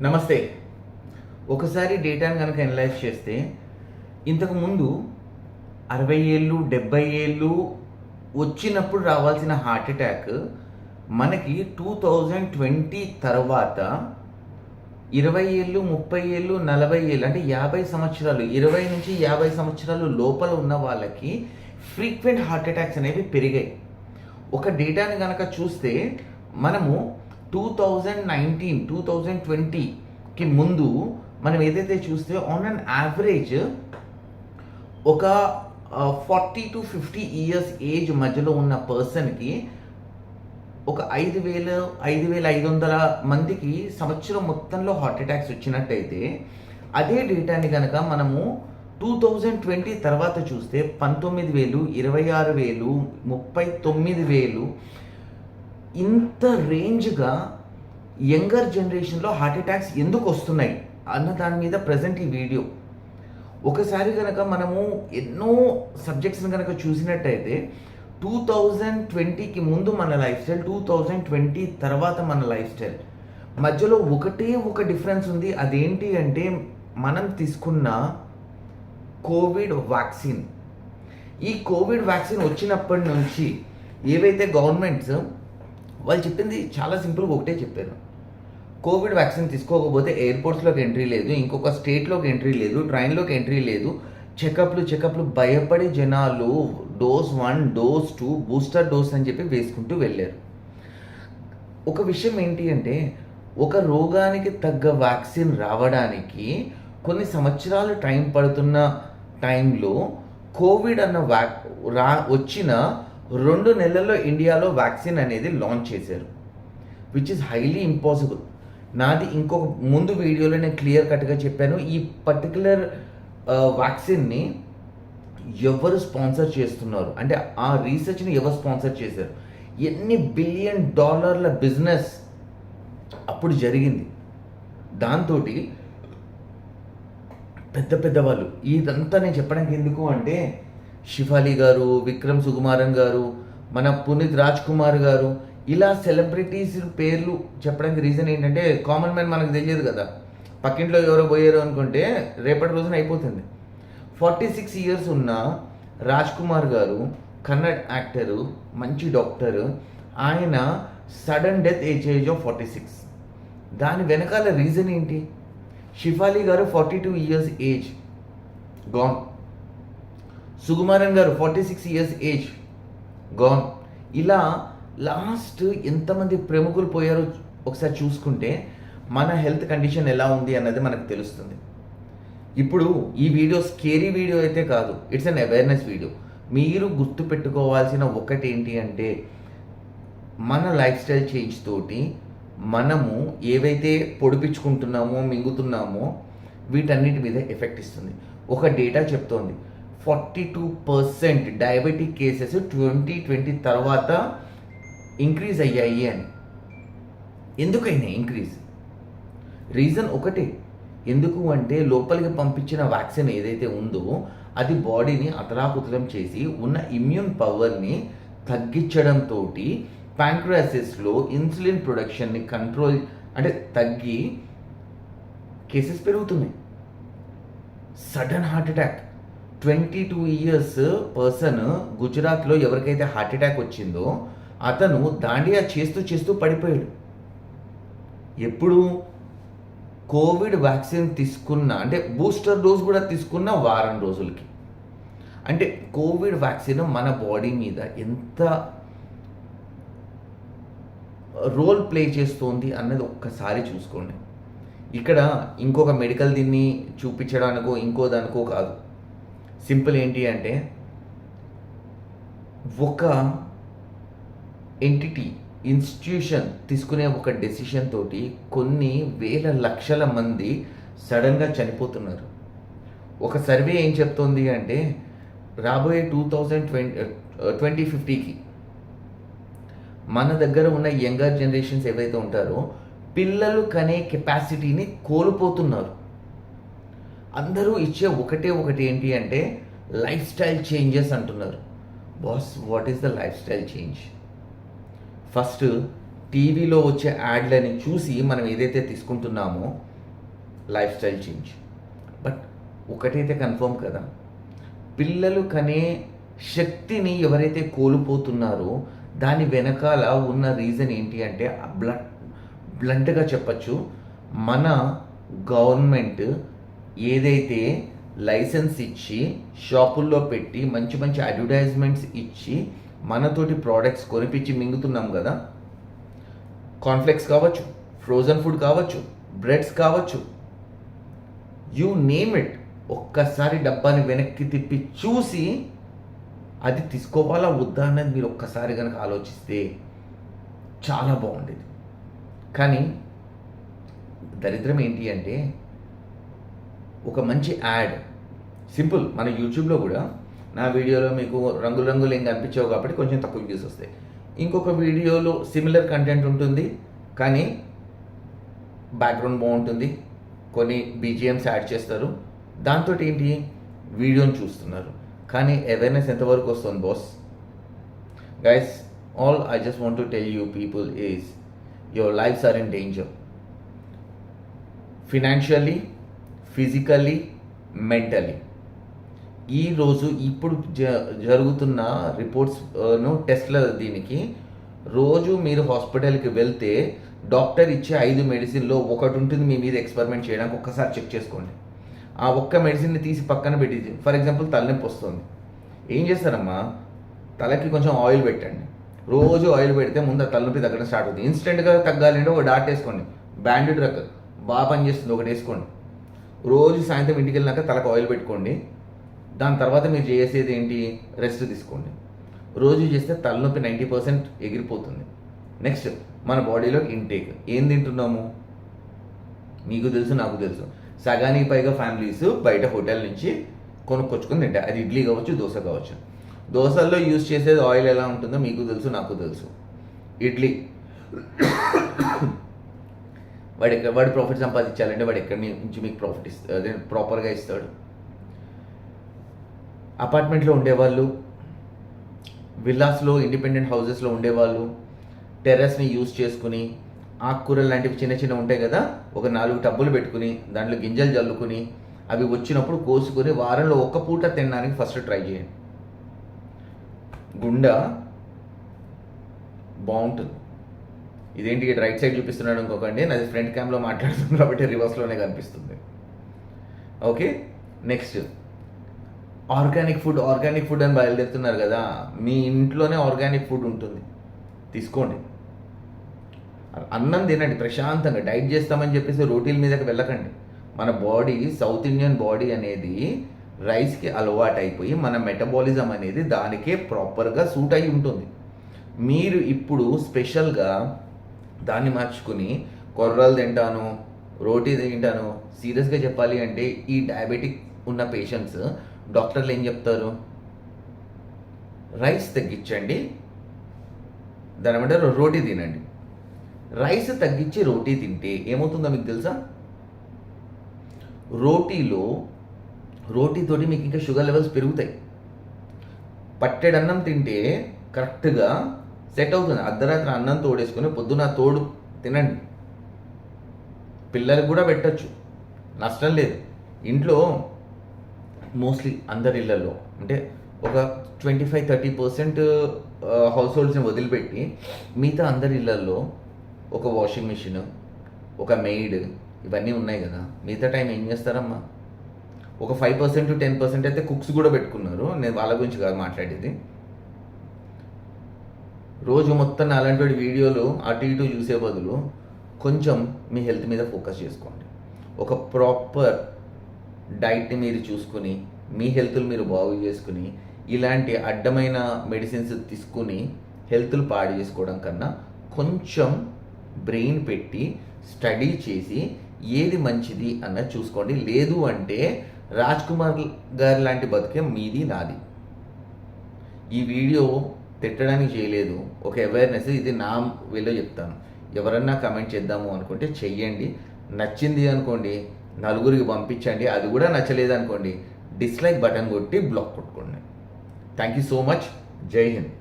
నమస్తే. ఒకసారి డేటాను కనుక అనలైజ్ చేస్తే ఇంతకుముందు 60 ఏళ్ళు 70 ఏళ్ళు వచ్చినప్పుడు రావాల్సిన హార్ట్ అటాక్ మనకి 2020 తర్వాత 20 ఏళ్ళు 30 ఏళ్ళు 40 ఏళ్ళు అంటే 50 సంవత్సరాలు 20 నుంచి 50 సంవత్సరాలు లోపల ఉన్న వాళ్ళకి ఫ్రీక్వెంట్ హార్ట్ అటాక్స్ అనేవి పెరిగాయి. ఒక డేటాని కనుక చూస్తే మనము 2020కి ముందు మనం ఏదైతే చూస్తే ఆన్ అన్ యావరేజ్ ఒక 40 to 50 ఇయర్స్ ఏజ్ మధ్యలో ఉన్న పర్సన్కి ఒక 5,500 మందికి సంవత్సరం మొత్తంలో హార్ట్ అటాక్స్ వచ్చినట్టయితే అదే డేటాని కనుక మనము 2020 తర్వాత చూస్తే 19,000, 26,000, 39,000 ఇంత రేంజ్గా యంగర్ జనరేషన్లో హార్ట్ అటాక్స్ ఎందుకు వస్తున్నాయి అన్న దాని మీద ప్రజెంట్ ఈ వీడియో. ఒకసారి కనుక మనము ఎన్నో సబ్జెక్ట్స్ని కనుక చూసినట్టయితే 2020కి ముందు మన లైఫ్ స్టైల్, 2020 తర్వాత మన లైఫ్ స్టైల్ మధ్యలో ఒక డిఫరెన్స్ ఉంది. అదేంటి అంటే మనం తీసుకున్న కోవిడ్ వ్యాక్సిన్. ఈ కోవిడ్ వ్యాక్సిన్ వచ్చినప్పటి నుంచి ఏవైతే గవర్నమెంట్స్ వాళ్ళు చెప్పింది చాలా సింపుల్గా ఒకటే చెప్పారు. కోవిడ్ వ్యాక్సిన్ తీసుకోకపోతే ఎయిర్పోర్ట్స్లోకి ఎంట్రీ లేదు, ఇంకొక స్టేట్లోకి ఎంట్రీ లేదు, ట్రైన్లోకి ఎంట్రీ లేదు, చెకప్లు భయపడి జనాలు డోస్ 1 డోస్ 2 బూస్టర్ డోస్ అని చెప్పి వేసుకుంటూ వెళ్ళారు. ఒక విషయం ఏంటి అంటే ఒక రోగానికి తగ్గ వ్యాక్సిన్ రావడానికి కొన్ని సంవత్సరాలు టైం పడుతున్న టైంలో కోవిడ్ అన్న వచ్చిన 2 నెలల్లో ఇండియాలో వ్యాక్సిన్ అనేది లాంచ్ చేశారు, విచ్ ఇస్ హైలీ ఇంపాసిబుల్. నాది ఇంకొక ముందు వీడియోలో నేను క్లియర్ కట్గా చెప్పాను. ఈ పర్టికులర్ వ్యాక్సిన్ని ఎవరు స్పాన్సర్ చేస్తున్నారు అంటే ఆ రీసెర్చ్ని ఎవరు స్పాన్సర్ చేశారు, ఎన్ని $1 బిలియన్ బిజినెస్ అప్పుడు జరిగింది. దాంతో పెద్ద వాళ్ళు ఇదంతా నేను చెప్పడానికి ఎందుకు అంటే షిఫాలి గారు, విక్రమ్ సుకుమారన్ గారు, మన పునీత్ రాజ్ కుమార్ గారు, ఇలా సెలబ్రిటీస్ పేర్లు చెప్పడానికి రీజన్ ఏంటంటే కామన్ మ్యాన్ మనకు తెలియదు కదా, పక్కింట్లో ఎవరో పోయారు అనుకుంటే రేపటి రోజున అయిపోతుంది. 46 ఇయర్స్ ఉన్న రాజ్ కుమార్ గారు కన్నడ యాక్టరు, మంచి డాక్టరు, ఆయన సడన్ డెత్ ఏజ్ ఆఫ్ 46. దాని వెనకాల రీజన్ ఏంటి? షిఫాలి గారు 42 ఇయర్స్ ఏజ్ గాన్, సుకుమారన్ గారు 46 ఇయర్స్ ఏజ్ గాన్. ఇలా లాస్ట్ ఎంతమంది ప్రముఖులు పోయారో ఒకసారి చూసుకుంటే మన హెల్త్ కండిషన్ ఎలా ఉంది అన్నది మనకు తెలుస్తుంది. ఇప్పుడు ఈ వీడియో స్కేరీ వీడియో అయితే కాదు, ఇట్స్ అన్ అవేర్నెస్ వీడియో. మీరు గుర్తుపెట్టుకోవాల్సిన ఒకటి ఏంటి అంటే మన లైఫ్ స్టైల్ చేంజ్ తోటి మనము ఏవైతే పొడిపించుకుంటున్నామో మింగుతున్నామో వీటన్నిటి మీద ఎఫెక్ట్ ఇస్తుంది. ఒక డేటా చెప్తోంది 42% డయాబెటిక్ కేసెస్ 2020 తర్వాత ఇంక్రీజ్ అయ్యాయి అని. ఎందుకైనా ఇంక్రీజ్? రీజన్ ఒకటే, ఎందుకు అంటే లోపలికి పంపించిన వ్యాక్సిన్ ఏదైతే ఉందో అది బాడీని అతలాకుతలం చేసి ఉన్న ఇమ్యూన్ పవర్ని తగ్గించడంతో ప్యాంక్రియాసిస్లో ఇన్సులిన్ ప్రొడక్షన్ని కంట్రోల్ అంటే తగ్గి కేసెస్ పెరుగుతున్నాయి. Sudden heart attack 22 years person గుజరాత్లో ఎవరికైతే హార్ట్ అటాక్ వచ్చిందో అతను దాండియా చేస్తూ పడిపోయాడు. ఎప్పుడు? కోవిడ్ వ్యాక్సిన్ తీసుకున్న అంటే బూస్టర్ డోస్ కూడా తీసుకున్న వారం రోజులకి. అంటే కోవిడ్ వ్యాక్సిన్ మన బాడీ మీద ఎంత రోల్ ప్లే చేస్తోంది అన్నది ఒక్కసారి చూసుకోండి. ఇక్కడ ఇంకొక మెడికల్ దీన్ని చూపించడానికో ఇంకో దానికో కాదు. సింపుల్ ఏంటి అంటే ఒక ఎంటిటీ ఇన్స్టిట్యూషన్ తీసుకునే ఒక డెసిషన్ తోటి కొన్ని వేల లక్షల మంది సడన్గా చనిపోతున్నారు. ఒక సర్వే ఏం చెప్తోంది అంటే రాబోయే 2050కి మన దగ్గర ఉన్న యంగర్ జనరేషన్స్ ఏవైతే ఉంటారో పిల్లలు కనే కెపాసిటీని కోల్పోతున్నారు. అందరూ ఇచ్చే ఒకటి ఏంటి అంటే లైఫ్ స్టైల్ చేంజెస్ అంటున్నారు. Boss, what is the life style change? First టీవీలో వచ్చే యాడ్లని చూసి మనం ఏదైతే తీసుకుంటున్నామో లైఫ్ స్టైల్ చేంజ్. బట్ ఒకటైతే కన్ఫర్మ్ కదా, పిల్లలు కనే శక్తిని ఎవరైతే కోల్పోతున్నారో దాని వెనకాల ఉన్న రీజన్ ఏంటి అంటే బ్లంట్గా చెప్పచ్చు, మన గవర్నమెంట్ ఏదైతే లైసెన్స్ ఇచ్చి షాపుల్లో పెట్టి మంచి మంచి అడ్వర్టైజ్మెంట్స్ ఇచ్చి మనతోటి ప్రోడక్ట్స్ కొనిపించి మింగుతున్నాం కదా, కాన్ఫ్లెక్స్ కావచ్చు, ఫ్రోజన్ ఫుడ్ కావచ్చు, బ్రెడ్స్ కావచ్చు, యూ నేమ్ ఇట్, ఒక్కసారి డబ్బాని వెనక్కి తిప్పి చూసి అది తీసుకోవాలా వద్దా అన్నది మీరు ఒక్కసారి కనుక ఆలోచిస్తే చాలా బాగుండేది. కానీ దరిద్రం ఏంటి అంటే, ఒక మంచి యాడ్, సింపుల్, మన యూట్యూబ్లో కూడా నా వీడియోలో మీకు రంగులు ఏం కనిపించావు కాబట్టి కొంచెం తక్కువ వ్యూస్ వస్తాయి. ఇంకొక వీడియోలో సిమిలర్ కంటెంట్ ఉంటుంది కానీ బ్యాక్గ్రౌండ్ బాగుంటుంది, కొన్ని బీజిఎమ్స్ యాడ్ చేస్తారు, దాంతో ఏంటి వీడియోని చూస్తున్నారు. కానీ అవేర్నెస్ ఎంతవరకు వస్తుంది boss? Guys, all I just want to tell you people is your lifes are in danger, financially, physically, mentally. ఈరోజు ఇప్పుడు జరుగుతున్న రిపోర్ట్స్ను టెస్ట్ల దీనికి రోజు మీరు హాస్పిటల్కి వెళ్తే డాక్టర్ ఇచ్చే 5 మెడిసిన్లో ఒకటి ఉంటుంది మీ మీద ఎక్స్పెరిమెంట్ చేయడానికి. ఒక్కసారి చెక్ చేసుకోండి. ఆ ఒక్క మెడిసిన్ని తీసి పక్కన పెట్టి, ఫర్ ఎగ్జాంపుల్ తలనొప్పి వస్తుంది, ఏం చేస్తారమ్మా, తలకి కొంచెం ఆయిల్ పెట్టండి. రోజు ఆయిల్ పెడితే ముందు ఆ తలనొప్పి తగ్గడం స్టార్ట్ అవుతుంది. ఇన్స్టెంట్గా తగ్గాలంటే ఒక డాట్ వేసుకోండి, బ్యాండెడ్ రక్ బాగా పనిచేస్తుంది, ఒకటి వేసుకోండి. రోజు సాయంత్రం ఇంటికి వెళ్ళినాక తలకు ఆయిల్ పెట్టుకోండి. దాని తర్వాత మీరు చేసేది ఏంటి, రెస్ట్ తీసుకోండి. రోజు చేస్తే తలనొప్పి 90% ఎగిరిపోతుంది. నెక్స్ట్, మన బాడీలో ఇంటేక్ ఏం తింటున్నాము మీకు తెలుసు, నాకు తెలుసు. సగానికి పైగా ఫ్యామిలీస్ బయట హోటల్ నుంచి కొనుక్కొచ్చుకొని తింటాయి. అది ఇడ్లీ కావచ్చు, దోశ కావచ్చు. దోశల్లో యూజ్ చేసేది ఆయిల్ ఎలా ఉంటుందో మీకు తెలుసు, నాకు తెలుసు. ఇడ్లీ వాడి ప్రాఫిట్ సంపాదించాలంటే వాడు ఎక్కడి నుంచి మీకు ప్రాఫిట్ ఇస్తాడు, అదే ప్రాపర్గా ఇస్తాడు. అపార్ట్మెంట్లో ఉండేవాళ్ళు, విల్లాస్లో, ఇండిపెండెంట్ హౌసెస్లో ఉండేవాళ్ళు టెర్రస్ని యూజ్ చేసుకుని ఆకుకూరలు లాంటివి చిన్న ఉంటాయి కదా, ఒక 4 టబ్బులు పెట్టుకుని దాంట్లో గింజలు జల్లుకుని అవి వచ్చినప్పుడు కోసుకొని వారంలో ఒక్క పూట తినడానికి ఫస్ట్ ట్రై చేయండి. గుండె బాగుంటుంది. ఇదేంటి రైట్ సైడ్ చూపిస్తున్నాడు అనుకోకండి, నాది ఫ్రంట్ క్యామ్లో మాట్లాడుతుంది కాబట్టి రివర్స్లోనే కనిపిస్తుంది. ఓకే, నెక్స్ట్, ఆర్గానిక్ ఫుడ్ అని బయలుదేరుతున్నారు కదా, మీ ఇంట్లోనే ఆర్గానిక్ ఫుడ్ ఉంటుంది, తీసుకోండి. అన్నం తినండి ప్రశాంతంగా. డైట్ చేస్తామని చెప్పేసి రోటీల మీదకి వెళ్ళకండి. మన బాడీ, సౌత్ ఇండియన్ బాడీ అనేది రైస్కి అలవాటు అయిపోయి మన మెటబాలిజం అనేది దానికే ప్రాపర్గా సూట్ అయి ఉంటుంది. మీరు ఇప్పుడు స్పెషల్గా దాన్ని మార్చుకుని కొర్రలు తింటాను, రోటీ తింటాను. సీరియస్గా చెప్పాలి అంటే ఈ డయాబెటిక్ ఉన్న పేషెంట్స్ డాక్టర్లు ఏం చెప్తారు, రైస్ తగ్గించండి, దాని ఏమంటారు, రోటీ తినండి. రైస్ తగ్గించి రోటీ తింటే ఏమవుతుందో మీకు తెలుసా? రోటీతోటి మీకు ఇంకా షుగర్ లెవెల్స్ పెరుగుతాయి. పట్టెడన్నం తింటే కరెక్ట్గా సెట్ అవుతుంది. అర్ధరాత్రి అన్నం తోడేసుకొని పొద్దున తోడు తినండి. పిల్లలకు కూడా పెట్టచ్చు, నష్టం లేదు. ఇంట్లో మోస్ట్లీ అందరి ఇళ్లలో అంటే ఒక 25-30% హౌస్ హోల్డ్స్ని వదిలిపెట్టి మిగతా అందరి ఇళ్లలో ఒక వాషింగ్ మిషన్, ఒక మెయిడ్, ఇవన్నీ ఉన్నాయి కదా. మిగతా టైం ఏం చేస్తారమ్మా? ఒక 5-10% అయితే కుక్స్ కూడా పెట్టుకున్నారు. నేను వాళ్ళ గురించి కాదు మాట్లాడేది. రోజు మొత్తం అలాంటి వీడియోలు అటు ఇటు చూసే బదులు కొంచెం మీ హెల్త్ మీద ఫోకస్ చేసుకోండి. ఒక ప్రాపర్ డైట్ని మీరు చూసుకుని మీ హెల్త్లు మీరు బాగు చేసుకుని ఇలాంటి అడ్డమైన మెడిసిన్స్ తీసుకుని హెల్త్లు పాడు చేసుకోవడం కన్నా కొంచెం బ్రెయిన్ పెట్టి స్టడీ చేసి ఏది మంచిది అన్నది చూసుకోండి. లేదు అంటే రాజ్ కుమార్ గారి లాంటి బతికే మీది నాది. ఈ వీడియో తిట్టడానికి చేయలేదు, ఒక అవేర్నెస్. ఇది నా వేలో చెప్తాను. ఎవరన్నా కమెంట్ చేద్దాము అనుకుంటే చెయ్యండి. నచ్చింది అనుకోండి, నలుగురికి పంపించండి. అది కూడా నచ్చలేదు అనుకోండి, డిస్లైక్ బటన్ కొట్టి బ్లాక్ కొట్టుకోండి. Thank you so much. జై హింద్.